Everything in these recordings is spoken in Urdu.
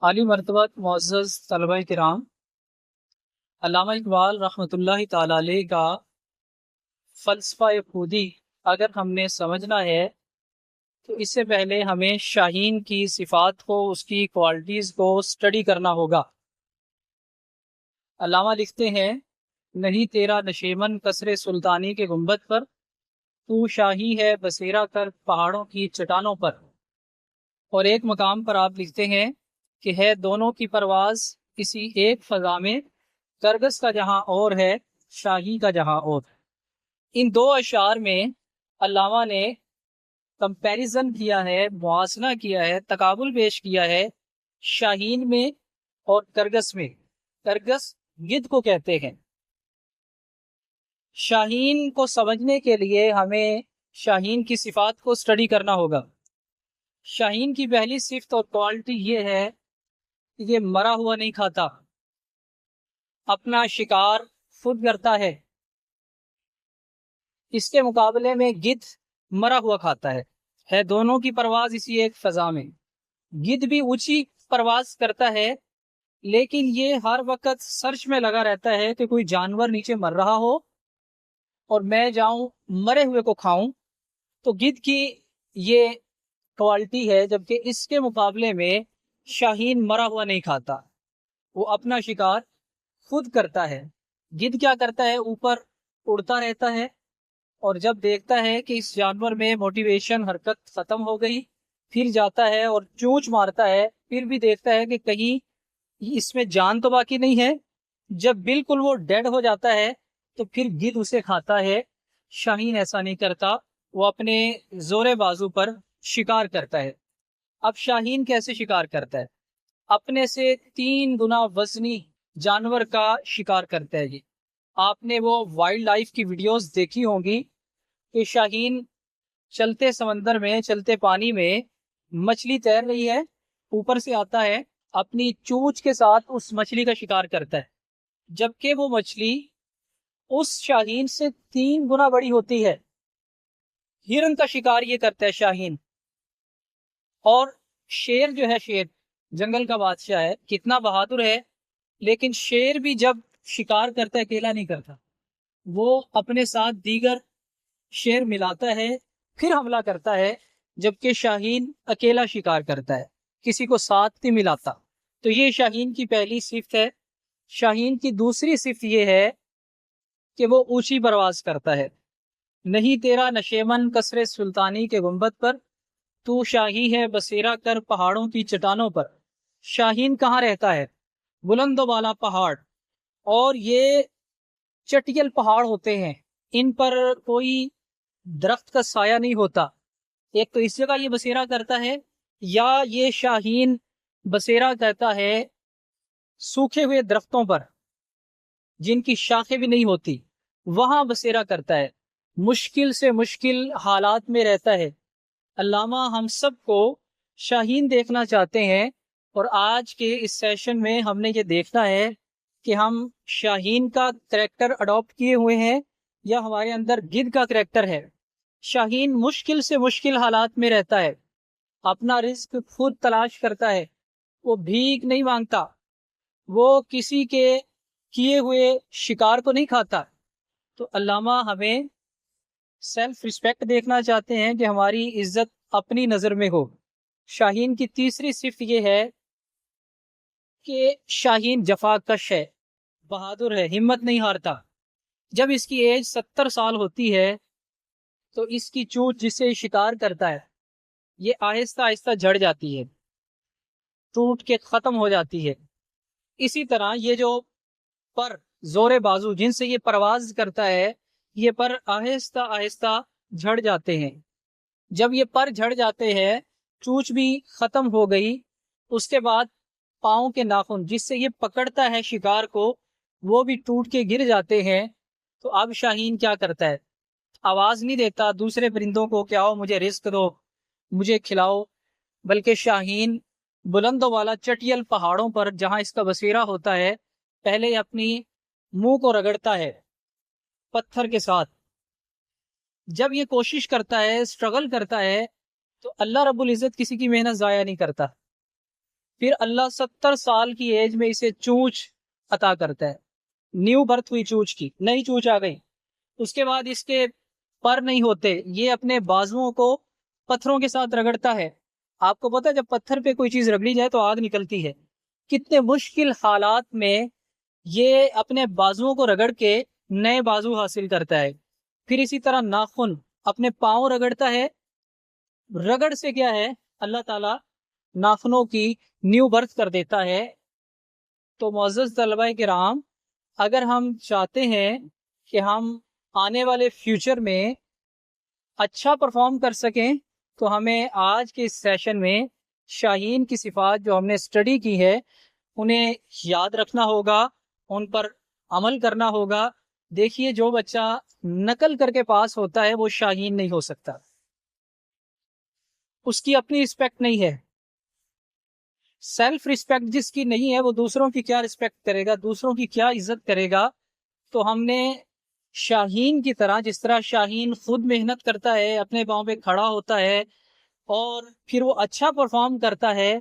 عالی مرتبہ معزز طلبہ کرام، علامہ اقبال رحمۃ اللہ تعالی علیہ کا فلسفہ خودی اگر ہم نے سمجھنا ہے تو اس سے پہلے ہمیں شاہین کی صفات کو، اس کی کوالٹیز کو سٹڈی کرنا ہوگا۔ علامہ لکھتے ہیں، نہیں تیرا نشیمن قصر سلطانی کے گنبد پر، تو شاہی ہے بسیرا کر پہاڑوں کی چٹانوں پر۔ اور ایک مقام پر آپ لکھتے ہیں کہ ہے دونوں کی پرواز کسی ایک فضا میں، کرگس کا جہاں اور ہے شاہی کا جہاں اور۔ ان دو اشعار میں علامہ نے کمپیریزن کیا ہے، موازنہ کیا ہے، تقابل پیش کیا ہے شاہین میں اور کرگس میں۔ کرگس گدھ کو کہتے ہیں۔ شاہین کو سمجھنے کے لیے ہمیں شاہین کی صفات کو سٹڈی کرنا ہوگا۔ شاہین کی پہلی صفت اور کوالٹی یہ ہے کہ یہ مرا ہوا نہیں کھاتا، اپنا شکار خود کرتا ہے۔ اس کے مقابلے میں گدھ مرا ہوا کھاتا ہے دونوں کی پرواز اسی ایک فضا میں۔ گدھ بھی اونچی پرواز کرتا ہے، لیکن یہ ہر وقت سرچ میں لگا رہتا ہے کہ کوئی جانور نیچے مر رہا ہو اور میں جاؤں مرے ہوئے کو کھاؤں۔ تو گدھ کی یہ کوالٹی ہے، جبکہ اس کے مقابلے میں شاہین مرا ہوا نہیں کھاتا، وہ اپنا شکار خود کرتا ہے۔ گدھ کیا کرتا ہے؟ اوپر اڑتا رہتا ہے، اور جب دیکھتا ہے کہ اس جانور میں موٹیویشن، حرکت ختم ہو گئی، پھر جاتا ہے اور چونچ مارتا ہے، پھر بھی دیکھتا ہے کہ کہیں اس میں جان تو باقی نہیں ہے۔ جب بالکل وہ ڈیڈ ہو جاتا ہے تو پھر گدھ اسے کھاتا ہے۔ شاہین ایسا نہیں کرتا، وہ اپنے زور بازو پر شکار کرتا ہے۔ اب شاہین کیسے شکار کرتا ہے؟ اپنے سے 3 گنا وزنی جانور کا شکار کرتا ہے۔ آپ نے وہ وائلڈ لائف کی ویڈیوز دیکھی ہوں گی کہ شاہین چلتے سمندر میں، چلتے پانی میں مچھلی تیر رہی ہے، اوپر سے آتا ہے، اپنی چونچ کے ساتھ اس مچھلی کا شکار کرتا ہے، جبکہ وہ مچھلی اس شاہین سے 3 گنا بڑی ہوتی ہے۔ ہرن کا شکار یہ کرتا ہے شاہین۔ اور شیر جو ہے، شیر جنگل کا بادشاہ ہے، کتنا بہادر ہے، لیکن شیر بھی جب شکار کرتا ہے اکیلا نہیں کرتا، وہ اپنے ساتھ دیگر شیر ملاتا ہے، پھر حملہ کرتا ہے، جبکہ شاہین اکیلا شکار کرتا ہے، کسی کو ساتھ نہیں ملاتا۔ تو یہ شاہین کی پہلی صفت ہے۔ شاہین کی دوسری صفت یہ ہے کہ وہ اونچی پرواز کرتا ہے۔ نہیں تیرا نشیمن قصر سلطانی کے گنبد پر، تو شاہی ہے بسیرا کر پہاڑوں کی چٹانوں پر۔ شاہین کہاں رہتا ہے؟ بلند و بالا پہاڑ، اور یہ چٹیل پہاڑ ہوتے ہیں، ان پر کوئی درخت کا سایہ نہیں ہوتا۔ ایک تو اس جگہ یہ بسیرا کرتا ہے، یا یہ شاہین بسیرا کرتا ہے سوکھے ہوئے درختوں پر جن کی شاخیں بھی نہیں ہوتی، وہاں بسیرا کرتا ہے، مشکل سے مشکل حالات میں رہتا ہے۔ علامہ ہم سب کو شاہین دیکھنا چاہتے ہیں، اور آج کے اس سیشن میں ہم نے یہ دیکھنا ہے کہ ہم شاہین کا کریکٹر اڈاپٹ کیے ہوئے ہیں یا ہمارے اندر گدھ کا کریکٹر ہے۔ شاہین مشکل سے مشکل حالات میں رہتا ہے، اپنا رزق خود تلاش کرتا ہے، وہ بھیک نہیں مانگتا، وہ کسی کے کیے ہوئے شکار کو نہیں کھاتا۔ تو علامہ ہمیں سیلف ریسپیکٹ دیکھنا چاہتے ہیں کہ ہماری عزت اپنی نظر میں ہو۔ شاہین کی تیسری صفت یہ ہے کہ شاہین جفا کش ہے، بہادر ہے، ہمت نہیں ہارتا۔ جب اس کی ایج 70 سال ہوتی ہے تو اس کی چونچ جس سے شکار کرتا ہے یہ آہستہ آہستہ جھڑ جاتی ہے، ٹوٹ کے ختم ہو جاتی ہے۔ اسی طرح یہ جو پر، زور بازو جن سے یہ پرواز کرتا ہے، یہ پر آہستہ آہستہ جھڑ جاتے ہیں۔ جب یہ پر جھڑ جاتے ہیں، چونچ بھی ختم ہو گئی، اس کے بعد پاؤں کے ناخن جس سے یہ پکڑتا ہے شکار کو، وہ بھی ٹوٹ کے گر جاتے ہیں۔ تو اب شاہین کیا کرتا ہے؟ آواز نہیں دیتا دوسرے پرندوں کو کہ آؤ مجھے رزق دو، مجھے کھلاؤ، بلکہ شاہین بلند و والا چٹیل پہاڑوں پر جہاں اس کا بسیرا ہوتا ہے، پہلے اپنی منہ کو رگڑتا ہے پتھر کے ساتھ۔ جب یہ کوشش کرتا ہے، اسٹرگل کرتا ہے، تو اللہ رب العزت کسی کی محنت ضائع نہیں کرتا۔ پھر اللہ 70 سال کی ایج میں اسے چونچ عطا کرتا ہے، نیو برتھ ہوئی چونچ کی، نئی چونچ آ گئی۔ اس کے بعد اس کے پر نہیں ہوتے، یہ اپنے بازوؤں کو پتھروں کے ساتھ رگڑتا ہے۔ آپ کو پتا ہے جب پتھر پہ کوئی چیز رگڑی جائے تو آگ نکلتی ہے، کتنے مشکل حالات میں یہ اپنے بازوؤں کو رگڑ کے نئے بازو حاصل کرتا ہے۔ پھر اسی طرح ناخن اپنے پاؤں رگڑتا ہے، رگڑ سے کیا ہے اللہ تعالیٰ ناخنوں کی نیو برتھ کر دیتا ہے۔ تو معزز طلبہ کرام، اگر ہم چاہتے ہیں کہ ہم آنے والے فیوچر میں اچھا پرفارم کر سکیں تو ہمیں آج کے اس سیشن میں شاہین کی صفات جو ہم نے اسٹڈی کی ہے انہیں یاد رکھنا ہوگا، ان پر عمل کرنا ہوگا۔ دیکھیے جو بچہ نقل کر کے پاس ہوتا ہے وہ شاہین نہیں ہو سکتا، اس کی اپنی رسپیکٹ نہیں ہے۔ سیلف رسپیکٹ جس کی نہیں ہے وہ دوسروں کی کیا رسپیکٹ کرے گا، دوسروں کی کیا عزت کرے گا۔ تو ہم نے شاہین کی طرح، جس طرح شاہین خود محنت کرتا ہے، اپنے پاؤں پہ کھڑا ہوتا ہے اور پھر وہ اچھا پرفارم کرتا ہے،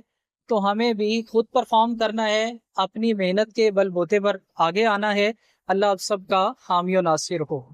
تو ہمیں بھی خود پرفارم کرنا ہے، اپنی محنت کے بل بوتے پر آگے آنا ہے۔ اللہ آپ سب کا حامی و ناصر ہو۔